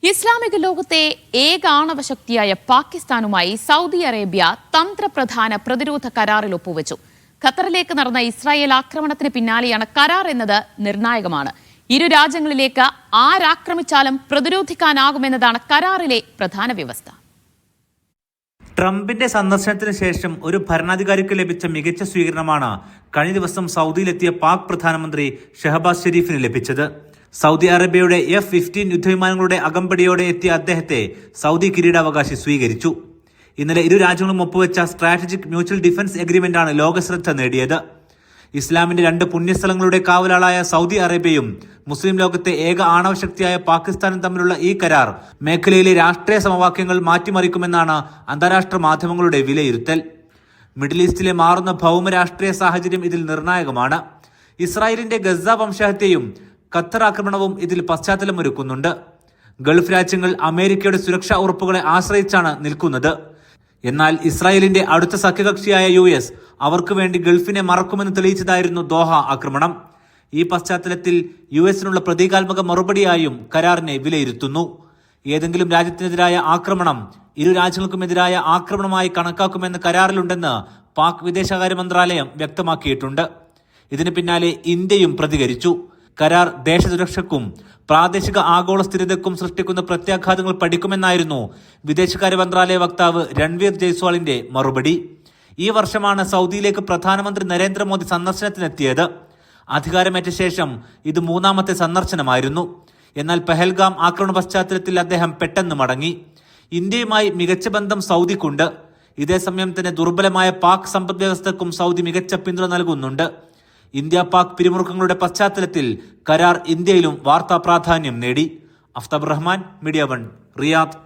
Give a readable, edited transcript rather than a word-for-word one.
ഇസ്ലാമിക ലോകത്തെ ഏക ആണവശക്തിയായ പാകിസ്ഥാനുമായി സൗദി അറേബ്യ തന്ത്രപ്രധാന പ്രതിരോധ കരാറിൽ ഒപ്പുവെച്ചു. ഖത്തറിലേക്ക് നടന്ന ഇസ്രായേൽ ആക്രമണത്തിന് പിന്നാലെയാണ് കരാർ എന്നത് നിർണായകമാണ്. ഇരു രാജ്യങ്ങളിലേക്ക് ആരാക്രമിച്ചാലും പ്രതിരോധിക്കാനാകുമെന്നതാണ് കരാറിലെ പ്രധാന വ്യവസ്ഥ. ട്രംപിന്റെ സന്ദർശനത്തിന് ശേഷം ഒരു ഭരണാധികാരിക്ക് ലഭിച്ച മികച്ച സ്വീകരണമാണ് കഴിഞ്ഞ ദിവസം സൗദിയിലെത്തിയ പാക് പ്രധാനമന്ത്രി ഷഹബാസ് ഷെരീഫിന് ലഭിച്ചത്. സൗദി അറേബ്യയുടെ F-15 യുദ്ധവിമാനങ്ങളുടെ അകമ്പടിയോടെ എത്തിയ അദ്ദേഹത്തെ സൗദി കിരീടാവകാശി സ്വീകരിച്ചു. ഇന്നലെ ഇരു രാജ്യങ്ങളും ഒപ്പുവെച്ച സ്ട്രാറ്റജിക് മ്യൂച്വൽ ഡിഫൻസ് എഗ്രിമെന്റാണ് ലോകശ്രദ്ധ നേടിയത്. ഇസ്ലാമിന്റെ രണ്ട് പുണ്യസ്ഥലങ്ങളുടെ കാവലാളായ സൗദി അറേബ്യയും മുസ്ലിം ലോകത്തെ ഏക ആണവശക്തിയായ പാകിസ്ഥാനും തമ്മിലുള്ള ഈ കരാർ മേഖലയിലെ രാഷ്ട്രീയ സമവാക്യങ്ങൾ മാറ്റിമറിക്കുമെന്നാണ് അന്താരാഷ്ട്ര മാധ്യമങ്ങളുടെ വിലയിരുത്തൽ. മിഡിൽ ഈസ്റ്റിലെ മാറുന്ന ഭൗമരാഷ്ട്രീയ സാഹചര്യം ഇതിൽ നിർണായകമാണ്. ഇസ്രായേലിന്റെ ഗസ വംശഹത്യയും ഖത്തർ ആക്രമണവും ഇതിൽ പശ്ചാത്തലമൊരുക്കുന്നുണ്ട്. ഗൾഫ് രാജ്യങ്ങൾ അമേരിക്കയുടെ സുരക്ഷാ ഉറപ്പുകളെ ആശ്രയിച്ചാണ് നിൽക്കുന്നത്. എന്നാൽ ഇസ്രായേലിന്റെ അടുത്ത സഖ്യകക്ഷിയായ US അവർക്ക് വേണ്ടി ഗൾഫിനെ മറക്കുമെന്ന് തെളിയിച്ചതായിരുന്നു ദോഹ ആക്രമണം. ഈ പശ്ചാത്തലത്തിൽ US പ്രതീകാത്മക മറുപടിയായും കരാറിനെ വിലയിരുത്തുന്നു. ഏതെങ്കിലും രാജ്യത്തിനെതിരായ ആക്രമണം ഇരു രാജ്യങ്ങൾക്കുമെതിരായ ആക്രമണമായി കണക്കാക്കുമെന്ന് കരാറിലുണ്ടെന്ന് പാക് വിദേശകാര്യ മന്ത്രാലയം വ്യക്തമാക്കിയിട്ടുണ്ട്. ഇതിന് പിന്നാലെ ഇന്ത്യയും പ്രതികരിച്ചു. കരാർ ദേശസുരക്ഷയ്ക്കും പ്രാദേശിക ആഗോള സ്ഥിരതയ്ക്കും സൃഷ്ടിക്കുന്ന പ്രത്യാഘാതങ്ങൾ പഠിക്കുമെന്നായിരുന്നു വിദേശകാര്യ മന്ത്രാലയ വക്താവ് രൺവീർ ജയ്സ്വാളിന്റെ മറുപടി. ഈ വർഷമാണ് സൗദിയിലേക്ക് പ്രധാനമന്ത്രി നരേന്ദ്രമോദി സന്ദർശനത്തിനെത്തിയത്. അധികാരമേറ്റ ശേഷം ഇത് മൂന്നാമത്തെ സന്ദർശനമായിരുന്നു. എന്നാൽ പെഹൽഗാം ആക്രമണ പശ്ചാത്തലത്തിൽ അദ്ദേഹം പെട്ടെന്ന് മടങ്ങി. ഇന്ത്യയുമായി മികച്ച ബന്ധം സൗദിക്കുണ്ട്. ഇതേസമയം തന്നെ ദുർബലമായ പാക് സമ്പദ് വ്യവസ്ഥക്കും സൗദി മികച്ച പിന്തുണ നൽകുന്നുണ്ട്. ഇന്ത്യ പാക് പിരിമുറുക്കങ്ങളുടെ പശ്ചാത്തലത്തിൽ കരാർ ഇന്ത്യയിലും വാർത്താ പ്രാധാന്യം നേടി. Aftab Rahman, media 1, Riyadh.